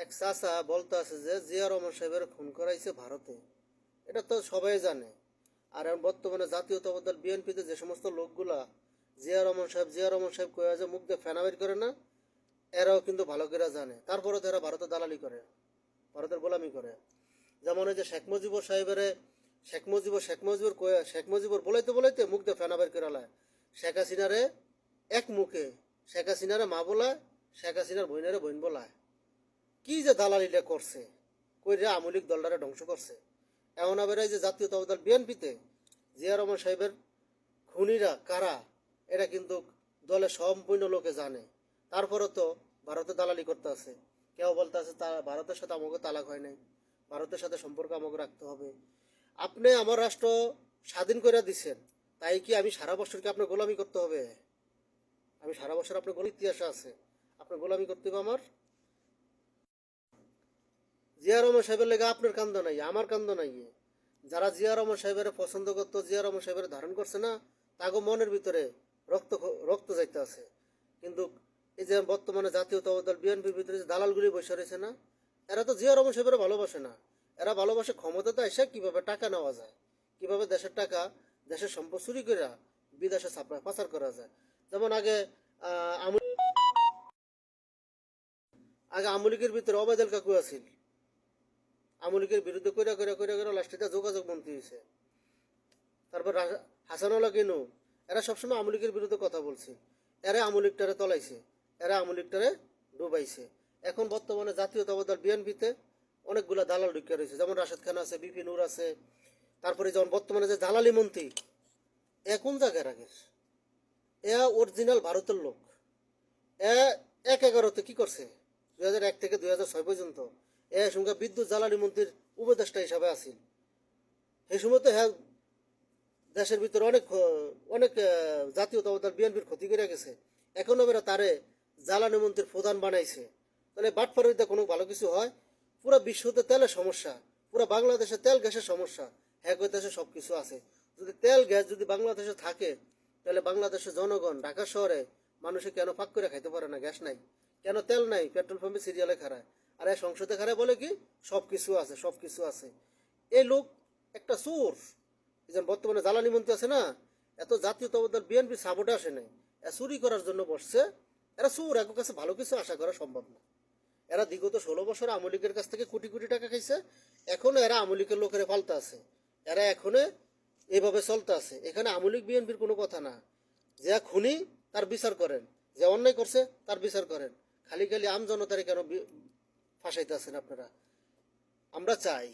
এক চাচা বলতে আছে যে জিয়া রহমান সাহেবের খুন করাইছে ভারতে। এটা তো সবাই জানে। আর এখন বর্তমানে জাতীয়তাবাদী দল বিএনপিতে যে সমস্ত লোকগুলা জিয়া রহমান সাহেব কয়ে যে মুখ দিয়ে ফেনা বের করে না, এরাও কিন্তু ভালো করে জানে। তারপরে তো এরা ভারতের দালালি করে, ভারতের গোলামি করে। যেমন ওই যে শেখ মুজিবর বলাইতে বলাইতে মুখ দিয়ে ফেনা বের করে লায়। শেখ হাসিনারে এক মুখে শেখ হাসিনারে মা বলায়, শেখ হাসিনার বইনারে বইন বলায়। কি যে দালালিটা করছে, কইরা আমলিক দলটারে ধ্বংস করছে। এমন আবার এই যে জাতীয়তাবাদী দল বিএনপিতে জিয়া রহমান সাহেবের খুনিরা কারা, এটা কিন্তু দলের সম্পূর্ণ লোকে জানে। তারপরে তো ভারতে দালালি করতে আছে। কেউ বলতে আছে ভারতের সাথে আমাকে তালাক হয় নাই, ভারতের সাথে সম্পর্ক আমাকে রাখতে হবে। আপনি আমার রাষ্ট্র স্বাধীন করে দিচ্ছেন, তাই কি আমি সারা বছর কি আপনার গোলামি করতে হবে? আমি সারা বছর আপনার ইতিহাসে আছে, আপনার গোলামি করতে হবে আমার? জিয়া রহমান সাহেবের লেগে আপনার কান্দ নাই, আমার কান্দ নাই। যারা জিয়া রহমান সাহেবের পছন্দ করতো, জিয়া রহমান সাহেবের ধারণ করছে না, তাগো মনের ভিতরে রক্ত রক্ত যাইতে আছে। কিন্তু এই যে বর্তমানে জাতীয়তাবাদী দল বিএনপির ভিতরে যে দালালগুলি বসে রয়েছে না, এরা তো জিয়া রহমান সাহেবের ভালোবাসে না। এরা ভালোবাসে ক্ষমতাতে এসে কিভাবে টাকা নেওয়া যায়, কিভাবে দেশের টাকা, দেশের সম্পদ চুরি করে বিদেশে পাচার করা যায়। যেমন আগে আমলিকের ভিতরে ওবায়দুল কাকু আছিল, আমলিকের বিরুদ্ধে কইরা কইরা কইরা কইরা লাস্টে যোগাযোগ মন্ত্রী হয়েছে। তারপর হাসানুল্লাহ কিনু, এরা সবসময় আমলিকের বিরুদ্ধে কথা বলছে। এরা আমলিকটারে তলাইছে, এরা আমলিকটারে ডুবাইছে। এখন বর্তমানে জাতীয়তাবাদী দল বিএনপিতে অনেকগুলা দালাল ঢুকে রয়েছে। যেমন রাশেদ খান আছে, বিপি নূর আছে। তারপরে যেমন বর্তমানে যে জালালি মন্ত্রী, এ কোন জায়গার আগের? এ অরিজিনাল ভারতের লোক। এ ১/১১-তে কি করছে? ২০০১ থেকে ২০০৬ পর্যন্ত এ সঙ্গে বিদ্যুৎ জ্বালানি মন্ত্রীর উপদেষ্টা হিসাবে আছিল। সেই সময় তো হ্যাঁ দেশের ভিতরে অনেক অনেক জাতীয়তাবাদী দল বিএনপির ক্ষতি করে গেছে। এখন এবার তারে জ্বালানি মন্ত্রীর প্রধান বানাইছে। তাহলে বাটপাড়িতে কোনো ভালো কিছু হয়? পুরো বিশ্বতে তেলের সমস্যা, পুরো বাংলাদেশে তেল গ্যাসের সমস্যা। হ্যাঁ দেশে সব কিছু আছে। যদি তেল গ্যাস যদি বাংলাদেশে থাকে, তাহলে বাংলাদেশের জনগণ ঢাকা শহরে মানুষে কেন ফাঁক করে খাইতে পারে না? গ্যাস নাই কেন, তেল নাই, পেট্রোল পাম্পে সিরিয়ালে খাড়ায়। আর এই সংসদে খাড়ায় বলে কি সব কিছু আছে, সব কিছু আছে। এই লোক একটা চোর। যেন বর্তমানে জ্বালানি মন্ত্রী আছে না, এত জাতীয়তাবাদী দল বিএনপি সাপোর্টে আসে নাই, এরা চুরি করার জন্য বসছে। এরা চোর, এক কাছে ভালো কিছু আশা করা সম্ভব না। এরা বিগত ১৬ বছর আওয়ামী লীগের কাছ থেকে কোটি কোটি টাকা খাইছে। এখনো এরা আওয়ামী লীগের লোকের পাল্টা আছে, এরা এখনো এইভাবে চলতে আছে। এখানে আওয়ামী লীগ বিএনপির কোনো কথা না। যে খুনি তার বিচার করেন, যে অন্যায় করছে তার বিচার করেন। খালি খালি আম জনতারে কেন ফাঁসাইতে আছেন আপনারা? আমরা চাই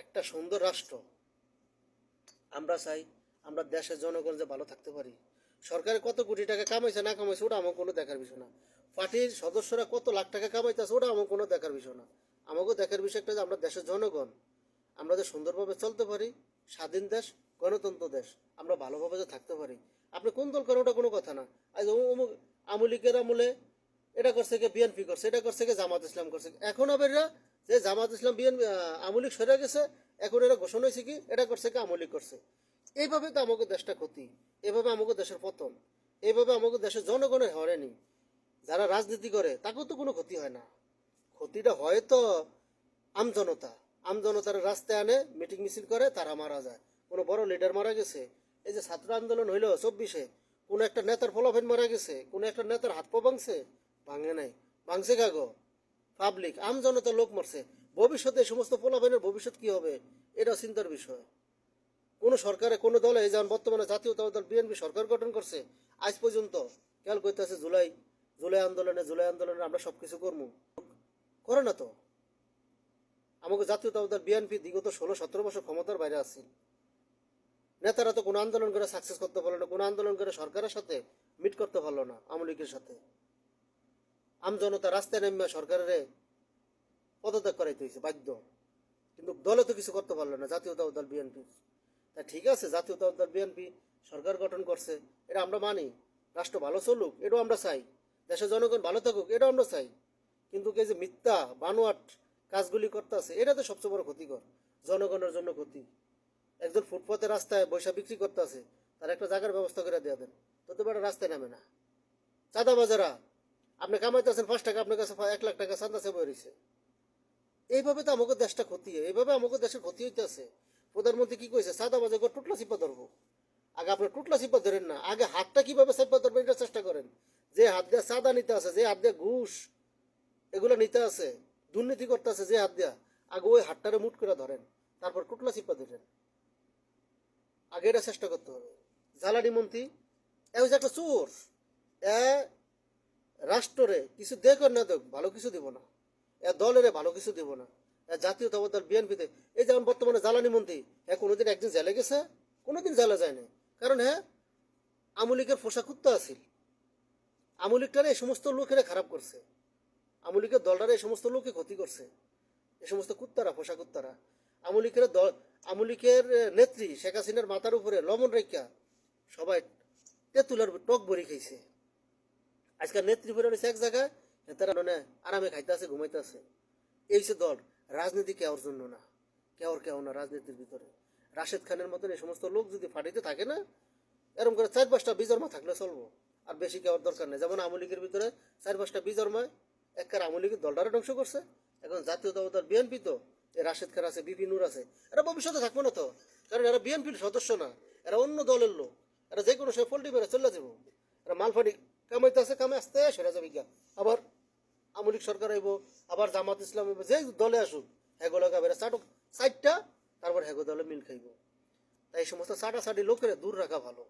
একটা সুন্দর রাষ্ট্র। আমরা চাই আমরা দেশের জনগণ যে ভালো থাকতে পারি। সরকারে কত কোটি টাকা কামাইছে না কামাইছে ওটা আমার কোনো দেখার বিষয় না। পার্টির সদস্যরা কত লাখ টাকা কামাইতেছে ওটা আমার কোনো দেখার বিষয় না। আমাকেও দেখার বিষয় একটা যে আমরা দেশের জনগণ, আমরা যে সুন্দরভাবে চলতে পারি, স্বাধীন দেশ, গণতন্ত্র দেশ, আমরা ভালোভাবে যে থাকতে পারি। আপনি কোন দল করেন ওটা কোনো কথা না। আজ অমুক আমলিকের আমলে এটা করছে কি বিএনপি করছে, এটা করছে কি জামাত ইসলাম করছে। এখন আবার এরা যে জামাত ইসলাম বিএনপি আমলিক সরে গেছে, এখন এরা ঘোষণা হয়েছে কি এটা করছে কি আমলিক করছে। এইভাবে তো আমাকে দেশটা ক্ষতি, এইভাবে আমাকে দেশের পতন, এইভাবে আমাকে দেশের জনগণের হয়রানি। যারা রাজনীতি করে তাকেও তো কোনো ক্ষতি হয় না। ক্ষতিটা হয় তো আমজনতা, আমজনতার রাস্তায় আনে মিটিং মিছিল করে, তারা মারা যায়। কোনো বড় লিডার মারা গেছে, এই যে ছাত্র আন্দোলন হইলো ২৪-এ, কোনো একটা নেতার ফলাফল মারা গেছে, কোনো একটা নেতার হাত পা ভাঙছে, ভাঙে নাই। ভাঙছে কাগো পাবলিক, আমজনতার লোক মরছে। ভবিষ্যতে এই সমস্ত ফলাফলের ভবিষ্যৎ কি হবে এটা চিন্তার বিষয়। কোনো সরকারে কোনো দলে যেমন বর্তমানে জাতীয়তাবাদী দল বিএনপি সরকার গঠন করছে, আজ পর্যন্ত খেয়াল করতেছে জুলাই জুলাই আন্দোলনে আমরা সব কিছু করবো, করে না তো। আমাকে জাতীয়তাবাদী দল বিএনপি বিগত ১৬-১৭ বছর ক্ষমতার বাইরে আছে। নেতারা তো কোনো আন্দোলন করে সাকসেস করতে পারলো না, কোনো আন্দোলন করে সরকারের সাথে মিট করতে পারলো না আওয়ামী লীগের সাথে। আমজনতা রাস্তায় নেমে সরকারের পদত্যাগ করাইতে হয়েছে বাধ্য। কিন্তু দলে তো কিছু করতে পারলো না জাতীয়তাবাদী দল বিএনপি। তা ঠিক আছে, জাতীয়তাবাদী দল বিএনপি সরকার গঠন করছে, এটা আমরা মানি। রাষ্ট্র ভালো চলুক এটাও আমরা চাই, দেশের জনগণ ভালো থাকুক এটাও আমরা চাই। কিন্তু এই যে মিথ্যা বানোয়াট কাজগুলি করতে আছে, এটা তো সবচেয়ে বড় ক্ষতিকর, জনগণের জন্য ক্ষতি। একজন ফুটপাতে রাস্তায় পয়সা বিক্রি করতে আছে, তার একটা জায়গার ব্যবস্থা করে দেওয়া দেন, তত বড় রাস্তায় নামে না। চাঁদাবাজারা, আপনি কামাইতেছেন ৫ টাকা, আপনার কাছে ১ লাখ টাকা টাকা চান্দা চেয়ে বেরিয়েছে। এইভাবে তো আমাকে দেশটা ক্ষতি হয়, এইভাবে আমাকে দেশের ক্ষতি হইতেছে। প্রধানমন্ত্রী কি কইছে, সাদা বাজে টুটলা চিপা ধরবো। আগে আপনার টুটলা চিপা ধরেন না, আগে হাতটা কিভাবে চাপা ধরবেন এটা চেষ্টা করেন। যে হাত দিয়ে চাঁদা নিতে আছে, যে হাত দিয়ে ঘুষ এগুলো নিতে আছে, দুর্নীতি করতে আছে, যে হাত দিয়া আগে ওই হাতটারে মুট করে ধরেন, তারপর টুটলা চিপা ধরেন। আগে এটা চেষ্টা করতে হবে। জ্বালানি মন্ত্রী এ হচ্ছে একটা চোর। এ রাষ্ট্রে কিছু দেখ আর না দেখ ভালো কিছু দিব না, এ দলের ভালো কিছু দিব না। জাতীয়তাবাদ দল বিএনপিতে এই যেমন বর্তমানে জ্বালানি মন্ত্রী, হ্যাঁ কোনোদিন একদিন জেলে গেছে? কোনোদিন জেলে যায় না। কারণ হ্যাঁ আমলিকের পোশাক কুত্তা আছিল। আমলিকটারে এই সমস্ত লোকেরা খারাপ করছে, আমলিকের দলটারে এই সমস্ত লোকে ক্ষতি করছে, এই সমস্ত কুত্তারা, পোশাক কুত্তারা। আমলিকের দল, আমলিকের নেত্রী শেখ হাসিনার মাথার উপরে লবণ রেখা সবাই তেঁতুলের টক বড়ি খাইছে। আজকাল নেত্রী ফেরে রয়েছে এক জায়গায়, তারা আরামে খাইতে আছে, ঘুমাইতে আছে। এই যে দল, রাজনীতি কেওর জন্য না, কেউ না রাজনীতির ভিতরে। রাশেদ খানের মতন এই সমস্ত লোক যদি ফাটিতে থাকে না, এরকম করে 4-5টা বিজর্মা থাকলে চলবো, আর বেশি কেওয়ার দরকার নেই। যেমন আওয়ামী লীগের ভিতরে 4-5টা বিজর্মায় একবার আওয়ামী লীগের দলটারে ধ্বংস করছে। এখন জাতীয়তাবাদ বিএনপি তো এই রাশেদ খান আছে, বিপি নূর আছে, এরা ভবিষ্যতে থাকবো না তো, কারণ এরা বিএনপির সদস্য না, এরা অন্য দলের লোক। এরা যে কোনো সময় পোল্ট্রি মেরে চলে যাবো। এরা মালফানি কামাইতে আছে, কামে আসতে সেরা যাবে গিয়া। আবার আওয়ামী লীগ সরকার আইব, আবার জামাত ইসলাম আইব, যে দলে আসুক হেগো লাগাবে, এরা চাটক চারটা, তারপর হেগো দলে মিল খাইব। তাই এই সমস্ত চাটাচাটি লোকের দূর রাখা ভালো।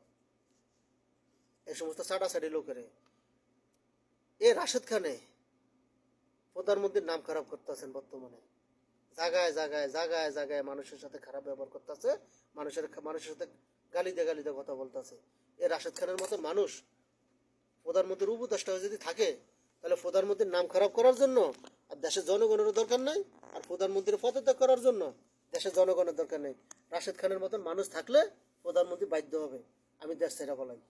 এই সমস্ত চাটাচাটি লোকের এ রাশেদ খানে প্রধানমন্ত্রীর নাম খারাপ করতেছেন বর্তমানে। জায়গায় জায়গায় জায়গায় জায়গায় মানুষের সাথে খারাপ ব্যবহার করতেছে, মানুষের সাথে গালি দিয়ে কথা বলতেছে। এ রাশেদ খানের মতো মানুষ প্রধানমন্ত্রীর উপদেষ্টা হয়ে যদি থাকে, তাহলে প্রধানমন্ত্রীর নাম খারাপ করার জন্য আর দেশের জনগণের দরকার নাই, আর প্রধানমন্ত্রীর পদত্যাগ করার জন্য দেশের জনগণের দরকার নেই। রাশেদ খানের মতন মানুষ থাকলে প্রধানমন্ত্রী বাধ্য হবে আমি দেশ ছেড়ে বলাই।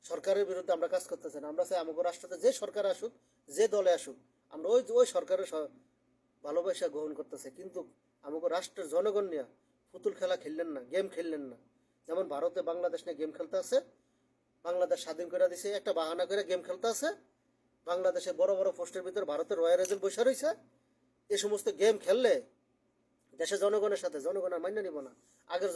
সরকারের বিরুদ্ধে আমরা কাজ করতেছি না। আমরা চাই আমাদের রাষ্ট্রতে যে সরকার আসুক, যে দলে আসুক, আমরা ওই সরকারের ভালোবাসা গ্রহণ করতেছে। কিন্তু আমাদের রাষ্ট্রের জনগণ নিয়ে পুতুল খেলা খেললেন না, গেম খেললেন না। যেমন ভারতে বাংলাদেশ নিয়ে গেম খেলতে আছে, বাংলাদেশ স্বাধীন করে দিছে একটা বাহানা করে গেম খেলতে আছে। বাংলাদেশে বড় বড় পোস্টের ভিতর ভারতের রয়্যাল এজেন্ট বসে রয়েছে। এই সমস্ত গেম খেললে দেশের জনগণের সাথে জনগণ আর মান্য নিব না। আগের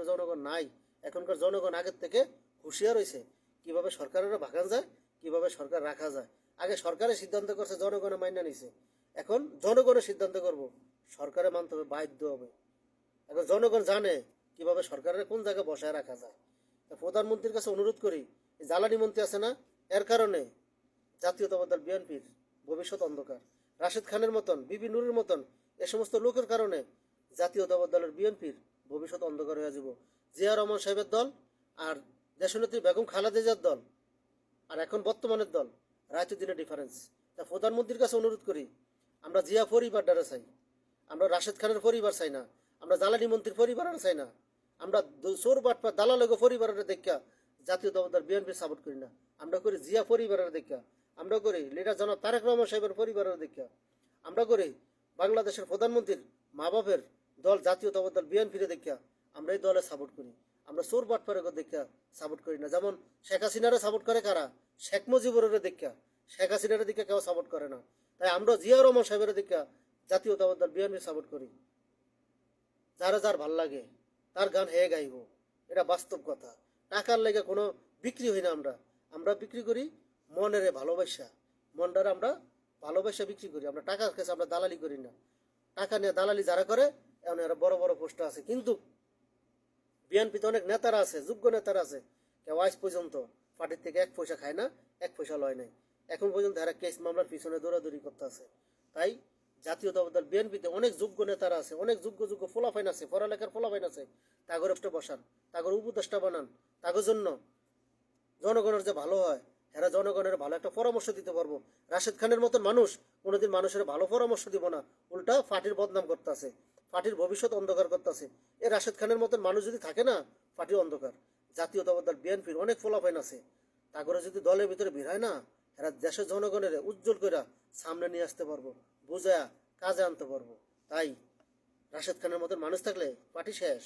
জনগণ নাই। এখনকার জনগণ আগের থেকে হুঁশিয়ার হয়েছে কিভাবে সরকারেরও ভাগান যায়, কিভাবে সরকার রাখা যায়। আগে সরকারের সিদ্ধান্ত করছে, জনগণের মান্য নিছে। এখন জনগণের সিদ্ধান্ত করব, সরকারে মানতে হবে, বাধ্য হবে। এখন জনগণ জানে কিভাবে সরকারের কোন জায়গায় বসায় রাখা যায়। প্রধানমন্ত্রীর কাছে অনুরোধ করি, জ্বালানি মন্ত্রী আছে না, এর কারণে জাতীয়তাবাদ দল বিএনপির ভবিষ্যৎ অন্ধকার। রাশেদ খানের মতন, বিপি নুরের মতন এ সমস্ত লোকের কারণে জাতীয়তাবাদ দলের বিএনপির ভবিষ্যৎ অন্ধকার হয়ে যাব। জিয়া রহমান সাহেবের দল আর দেশনেত্রী বেগম খালেদা জিয়ার দল আর এখন বর্তমানের দল, রাতে দিনে ডিফারেন্স। তা প্রধানমন্ত্রীর কাছে অনুরোধ করি, আমরা জিয়া পরিবার দ্বারা চাই, আমরা রাশেদ খানের পরিবার চাই না, আমরা জ্বালানি মন্ত্রীর পরিবার চাই না, আমরা চোর বাটপা দালালগ পরিবারের দেখা জাতীয়তাবাদ দল বিএনপি সাপোর্ট করি না। আমরা করি জিয়া পরিবারের দেখা, আমরা করি লিডার জনাব তারেক রহমান সাহেবের পরিবারের দেখা, আমরা করি বাংলাদেশের প্রধানমন্ত্রীর মা বাপের দল জাতীয়তাবাদ দল বিএনপির দেখা আমরা এই দলে সাপোর্ট করি। আমরা চোর বাটপারের দেখা সাপোর্ট করি না। যেমন শেখ হাসিনারে সাপোর্ট করে কারা, শেখ মুজিবুরের দেখা, শেখ হাসিনার দিকে কেউ সাপোর্ট করে না। তাই আমরা জিয়া রহমান সাহেবের দেখা জাতীয়তাবাদ দল বিএনপি সাপোর্ট করি। যার ভাল লাগে তার গান হে গাইব, এটা বাস্তব কথা। টাকার লেগে কোনো বিক্রি হই না। আমরা বিক্রি করি মনের ভালোবাসা, মনটারে আমরা ভালোবাসা বিক্রি করি। আমরা টাকার কাছে আমরা দালালি করি না। টাকা নিয়ে দালালি যারা করে এমন এরা বড় বড় পোস্ট আছে। কিন্তু বিএনপিতে অনেক নেতারা আছে, যোগ্য নেতারা আছে, কেউ আজ পর্যন্ত পার্টির থেকে 1 পয়সা খায় না, 1 পয়সা লয় নাই। এখন পর্যন্ত এরা কেস মামলার পিছনে দৌড়াদৌড়ি করতে আছে। তাই জাতীয়তাবাদ দল বিএনপিতে অনেক যোগ্য নেতারা আছে, অনেক যোগ্য ফলাফাইন আছে, পড়ালেখার ফলাফাইন আছে। তাগর একটা বসান, তাগর উপদেষ্টা বানান, তাগর জন্য জনগণের যে ভালো হয়, এরা জনগণের ভালো একটা পরামর্শ দিতে পারবো। রাশেদ খানের মতন মানুষ কোনোদিন মানুষের ভালো পরামর্শ দিব না, উল্টা পার্টির বদনাম করতেছে, পার্টির ভবিষ্যৎ অন্ধকার করতেছে। এই রাশেদ খানের মতন মানুষ যদি থাকে না, পার্টি অন্ধকার। জাতীয়তাবাদ দল বিএনপির অনেক ফলাফাইন আছে, তাগরে যদি দলের ভিতরে ভিড় হয় না, এরা দেশের জনগণের উজ্জ্বল করে সামনে নিয়ে আসতে পারবো, বুঝায়া কাজে আনতে পারবো। তাই রাশেদ খানের মতন মানুষ থাকলে পার্টি শেষ।